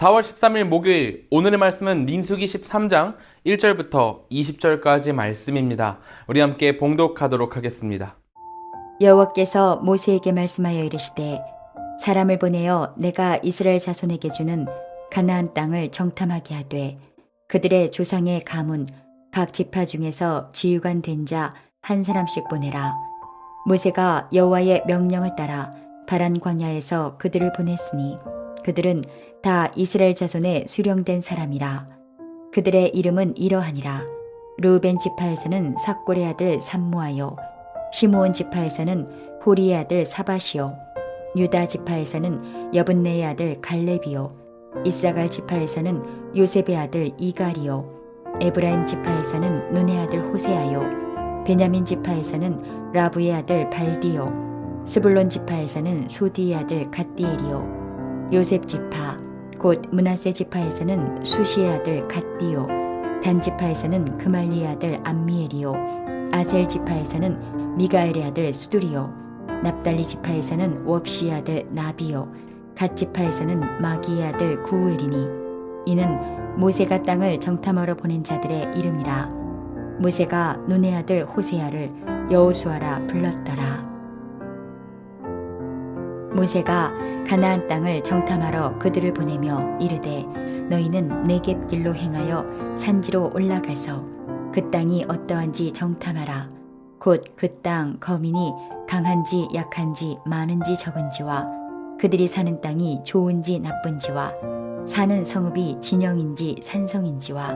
4월 13일 목요일, 오늘의 말씀은 민수기 13장 1절부터 20절까지 말씀입니다. 우리 함께 봉독하도록 하겠습니다. 여호와께서 모세에게 말씀하여 이르시되 사람을 보내어 내가 이스라엘 자손에게 주는 가나안 땅을 정탐하게 하되 그들의 조상의 가문 각 지파 중에서 지휘관 된 자 한 사람씩 보내라. 모세가 여호와의 명령을 따라 바란 광야에서 그들을 보냈으니 그들은 다 이스라엘 자손의 수령된 사람이라. 그들의 이름은 이러하니라. 르우벤 지파에서는 삭골의 아들 삼무아요. 시므온 지파에서는 호리의 아들 사바시요. 유다 지파에서는 여분네의 아들 갈렙이요. 이사갈 지파에서는 요셉의 아들 이갈이요. 에브라임 지파에서는 눈의 아들 호세아요. 베냐민 지파에서는 라부의 아들 발디요. 스불론 지파에서는 소디의 아들 갓디엘이요. 요셉 지파 곧 므낫세 지파에서는 수시의 아들 갓디요. 단 지파에서는 그말리의 아들 암미엘이요. 아셀 지파에서는 미가엘의 아들 수두리요. 납달리 지파에서는 웁시의 아들 나비요. 갓 지파에서는 마기의 아들 구우엘이니 이는 모세가 땅을 정탐하러 보낸 자들의 이름이라. 모세가 눈의 아들 호세아를 여호수아라 불렀더라. 모세가 가나안 땅을 정탐하러 그들을 보내며 이르되 너희는 네겝 길로 행하여 산지로 올라가서 그 땅이 어떠한지 정탐하라. 곧 그 땅 거민이 강한지 약한지 많은지 적은지와 그들이 사는 땅이 좋은지 나쁜지와 사는 성읍이 진영인지 산성인지와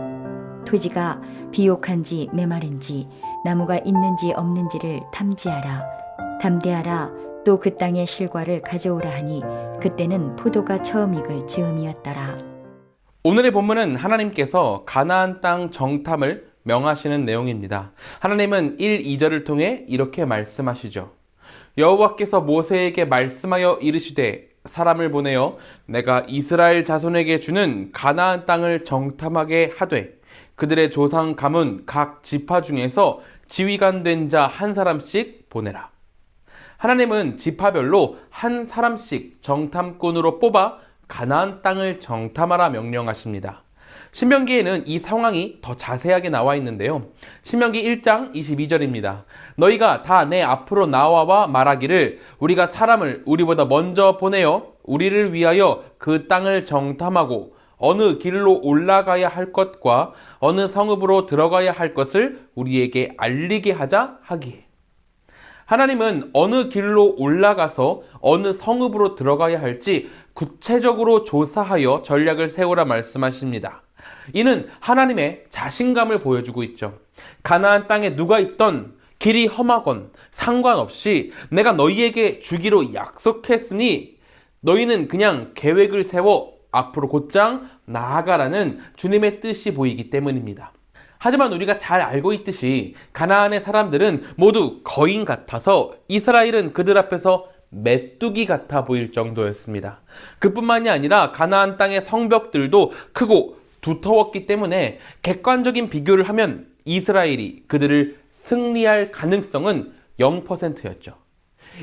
토지가 비옥한지 메마른지 나무가 있는지 없는지를 탐지하라. 담대하라. 또 그 땅의 실과를 가져오라 하니 그때는 포도가 처음 익을 즈음이었더라. 오늘의 본문은 하나님께서 가나안 땅 정탐을 명하시는 내용입니다. 하나님은 1, 2절을 통해 이렇게 말씀하시죠. 여호와께서 모세에게 말씀하여 이르시되 사람을 보내어 내가 이스라엘 자손에게 주는 가나안 땅을 정탐하게 하되 그들의 조상 가문 각 지파 중에서 지휘관 된 자 한 사람씩 보내라. 하나님은 지파별로 한 사람씩 정탐꾼으로 뽑아 가나안 땅을 정탐하라 명령하십니다. 신명기에는 이 상황이 더 자세하게 나와 있는데요. 신명기 1장 22절입니다. 너희가 다 내 앞으로 나와와 말하기를 우리가 사람을 우리보다 먼저 보내어 우리를 위하여 그 땅을 정탐하고 어느 길로 올라가야 할 것과 어느 성읍으로 들어가야 할 것을 우리에게 알리게 하자 하기에. 하나님은 어느 길로 올라가서 어느 성읍으로 들어가야 할지 구체적으로 조사하여 전략을 세우라 말씀하십니다. 이는 하나님의 자신감을 보여주고 있죠. 가나안 땅에 누가 있던 길이 험하건 상관없이 내가 너희에게 주기로 약속했으니 너희는 그냥 계획을 세워 앞으로 곧장 나아가라는 주님의 뜻이 보이기 때문입니다. 하지만 우리가 잘 알고 있듯이 가나안의 사람들은 모두 거인 같아서 이스라엘은 그들 앞에서 메뚜기 같아 보일 정도였습니다. 그뿐만이 아니라 가나안 땅의 성벽들도 크고 두터웠기 때문에 객관적인 비교를 하면 이스라엘이 그들을 승리할 가능성은 0%였죠.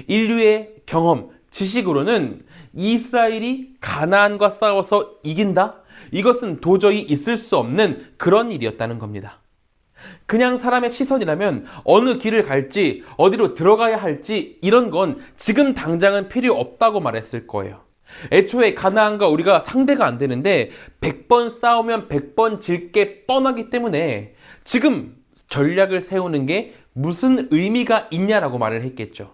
인류의 경험, 지식으로는 이스라엘이 가나안과 싸워서 이긴다? 이것은 도저히 있을 수 없는 그런 일이었다는 겁니다. 그냥 사람의 시선이라면 어느 길을 갈지 어디로 들어가야 할지 이런 건 지금 당장은 필요 없다고 말했을 거예요. 애초에 가나안과 우리가 상대가 안 되는데 100번 싸우면 100번 질 게 뻔하기 때문에 지금 전략을 세우는 게 무슨 의미가 있냐라고 말을 했겠죠.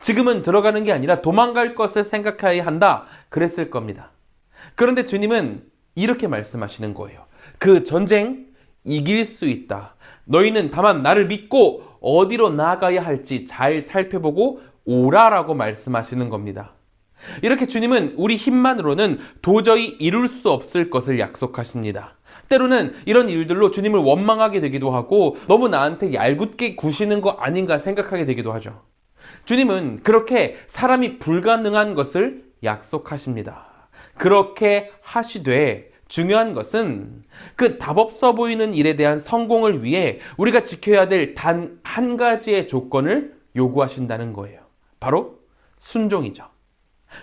지금은 들어가는 게 아니라 도망갈 것을 생각해야 한다 그랬을 겁니다. 그런데 주님은 이렇게 말씀하시는 거예요. 그 전쟁 이길 수 있다. 너희는 다만 나를 믿고 어디로 나아가야 할지 잘 살펴보고 오라라고 말씀하시는 겁니다. 이렇게 주님은 우리 힘만으로는 도저히 이룰 수 없을 것을 약속하십니다. 때로는 이런 일들로 주님을 원망하게 되기도 하고 너무 나한테 얄궂게 구시는 거 아닌가 생각하게 되기도 하죠. 주님은 그렇게 사람이 불가능한 것을 약속하십니다. 그렇게 하시되 중요한 것은 그 답없어 보이는 일에 대한 성공을 위해 우리가 지켜야 될 단 한 가지의 조건을 요구하신다는 거예요. 바로 순종이죠.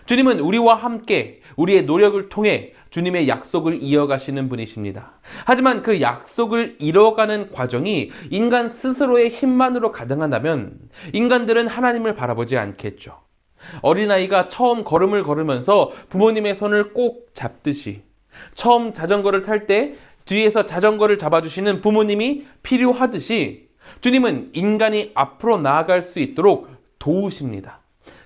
주님은 우리와 함께 우리의 노력을 통해 주님의 약속을 이어가시는 분이십니다. 하지만 그 약속을 이뤄가는 과정이 인간 스스로의 힘만으로 가능하다면 인간들은 하나님을 바라보지 않겠죠. 어린아이가 처음 걸음을 걸으면서 부모님의 손을 꼭 잡듯이, 처음 자전거를 탈 때 뒤에서 자전거를 잡아주시는 부모님이 필요하듯이 주님은 인간이 앞으로 나아갈 수 있도록 도우십니다.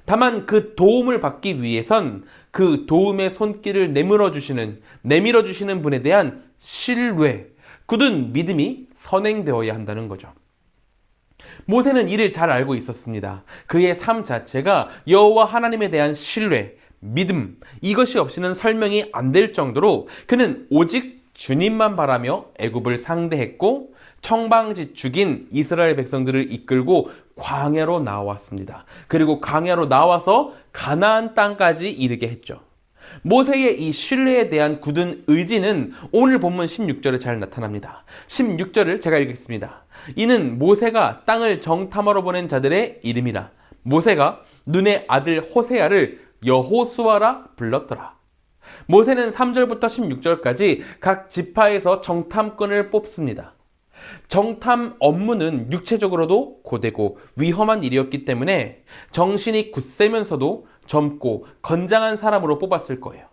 다만 그 도움을 받기 위해선 그 도움의 손길을 내밀어 주시는 분에 대한 신뢰, 굳은 믿음이 선행되어야 한다는 거죠. 모세는 이를 잘 알고 있었습니다. 그의 삶 자체가 여호와 하나님에 대한 신뢰, 믿음, 이것이 없이는 설명이 안 될 정도로 그는 오직 주님만 바라며 애굽을 상대했고 청방지 죽인 이스라엘 백성들을 이끌고 광야로 나왔습니다. 그리고 광야로 나와서 가나안 땅까지 이르게 했죠. 모세의 이 신뢰에 대한 굳은 의지는 오늘 본문 16절에 잘 나타납니다. 16절을 제가 읽겠습니다. 이는 모세가 땅을 정탐하러 보낸 자들의 이름이라. 모세가 눈의 아들 호세아를 여호수아라 불렀더라. 모세는 3절부터 16절까지 각 지파에서 정탐꾼을 뽑습니다. 정탐 업무는 육체적으로도 고되고 위험한 일이었기 때문에 정신이 굳세면서도 젊고 건장한 사람으로 뽑았을 거예요.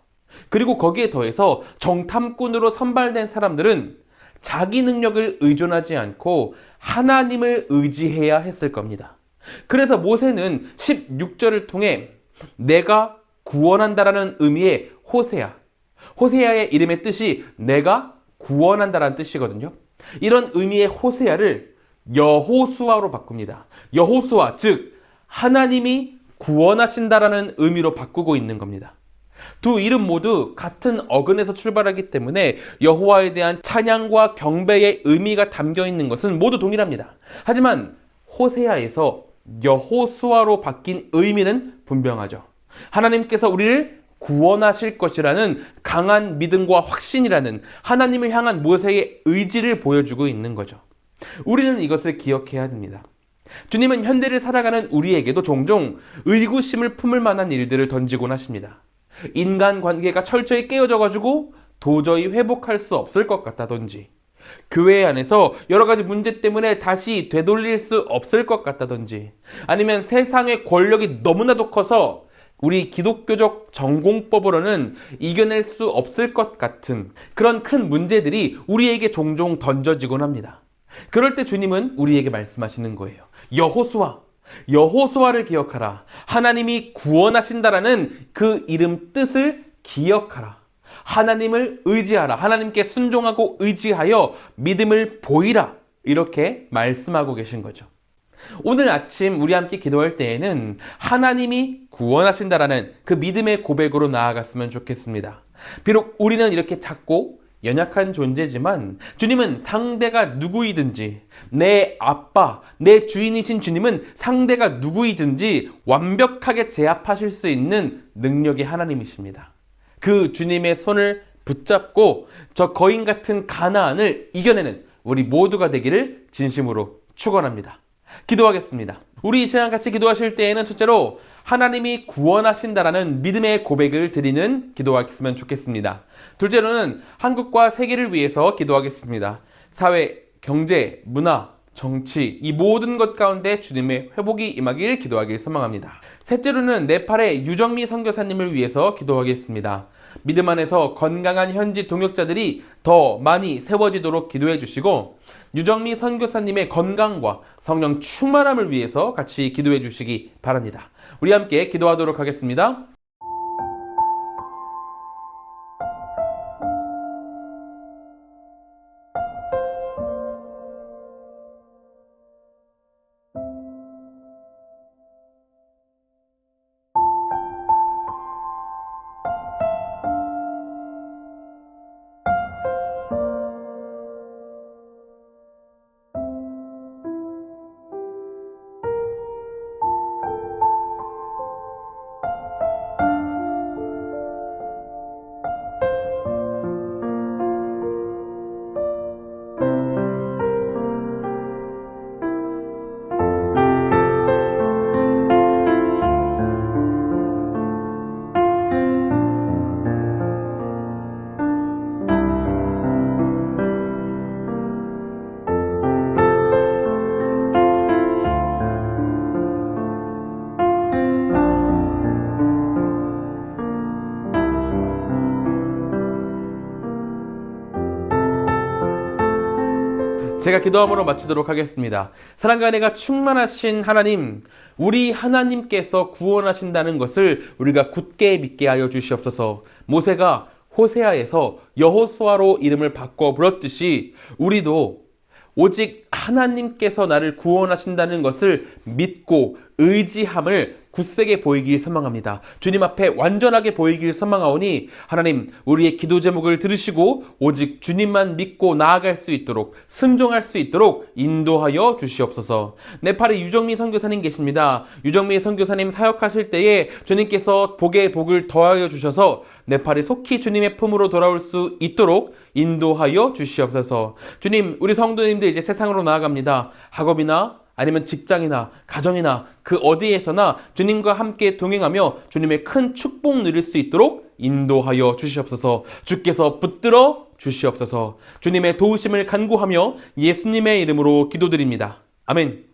그리고 거기에 더해서 정탐꾼으로 선발된 사람들은 자기 능력을 의존하지 않고 하나님을 의지해야 했을 겁니다. 그래서 모세는 16절을 통해 내가 구원한다라는 의미의 호세아의 이름의 뜻이 내가 구원한다라는 뜻이거든요. 이런 의미의 호세아를 여호수아로 바꿉니다. 여호수아, 즉 하나님이 구원하신다라는 의미로 바꾸고 있는 겁니다. 두 이름 모두 같은 어근에서 출발하기 때문에 여호와에 대한 찬양과 경배의 의미가 담겨 있는 것은 모두 동일합니다. 하지만 호세아에서 여호수아로 바뀐 의미는 분명하죠. 하나님께서 우리를 구원하실 것이라는 강한 믿음과 확신이라는 하나님을 향한 모세의 의지를 보여주고 있는 거죠. 우리는 이것을 기억해야 합니다. 주님은 현대를 살아가는 우리에게도 종종 의구심을 품을 만한 일들을 던지곤 하십니다. 인간관계가 철저히 깨어져가지고 도저히 회복할 수 없을 것 같다든지, 교회 안에서 여러 가지 문제 때문에 다시 되돌릴 수 없을 것 같다든지, 아니면 세상의 권력이 너무나도 커서 우리 기독교적 전공법으로는 이겨낼 수 없을 것 같은 그런 큰 문제들이 우리에게 종종 던져지곤 합니다. 그럴 때 주님은 우리에게 말씀하시는 거예요. 여호수아를 기억하라. 하나님이 구원하신다라는 그 이름 뜻을 기억하라. 하나님을 의지하라. 하나님께 순종하고 의지하여 믿음을 보이라. 이렇게 말씀하고 계신 거죠. 오늘 아침 우리 함께 기도할 때에는 하나님이 구원하신다라는 그 믿음의 고백으로 나아갔으면 좋겠습니다. 비록 우리는 이렇게 작고 연약한 존재지만 주님은 상대가 누구이든지, 내 아빠, 내 주인이신 주님은 상대가 누구이든지 완벽하게 제압하실 수 있는 능력의 하나님이십니다. 그 주님의 손을 붙잡고 저 거인 같은 가나안을 이겨내는 우리 모두가 되기를 진심으로 축원합니다. 기도하겠습니다. 우리 이 시간 같이 기도하실 때에는 첫째로 하나님이 구원하신다라는 믿음의 고백을 드리는 기도하겠으면 좋겠습니다. 둘째로는 한국과 세계를 위해서 기도하겠습니다. 사회, 경제, 문화, 정치 이 모든 것 가운데 주님의 회복이 임하길 기도하길 소망합니다. 셋째로는 네팔의 유정미 선교사님을 위해서 기도하겠습니다. 믿음 안에서 건강한 현지 동역자들이 더 많이 세워지도록 기도해 주시고 유정미 선교사님의 건강과 성령 충만함을 위해서 같이 기도해 주시기 바랍니다. 우리 함께 기도하도록 하겠습니다. 제가 기도함으로 마치도록 하겠습니다. 사랑과 은혜가 충만하신 하나님, 우리 하나님께서 구원하신다는 것을 우리가 굳게 믿게 하여 주시옵소서. 모세가 호세아에서 여호수아로 이름을 바꿔 불렀듯이 우리도 오직 하나님께서 나를 구원하신다는 것을 믿고 의지함을 굳세게 보이길 소망합니다. 주님 앞에 완전하게 보이길 소망하오니 하나님, 우리의 기도 제목을 들으시고 오직 주님만 믿고 나아갈 수 있도록, 순종할 수 있도록 인도하여 주시옵소서. 네팔에 유정미 선교사님 계십니다. 유정미 선교사님 사역하실 때에 주님께서 복에 복을 더하여 주셔서 네팔이 속히 주님의 품으로 돌아올 수 있도록 인도하여 주시옵소서. 주님, 우리 성도님들 이제 세상으로 나아갑니다. 학업이나 아니면 직장이나 가정이나 그 어디에서나 주님과 함께 동행하며 주님의 큰 축복 누릴 수 있도록 인도하여 주시옵소서. 주께서 붙들어 주시옵소서. 주님의 도우심을 간구하며 예수님의 이름으로 기도드립니다. 아멘.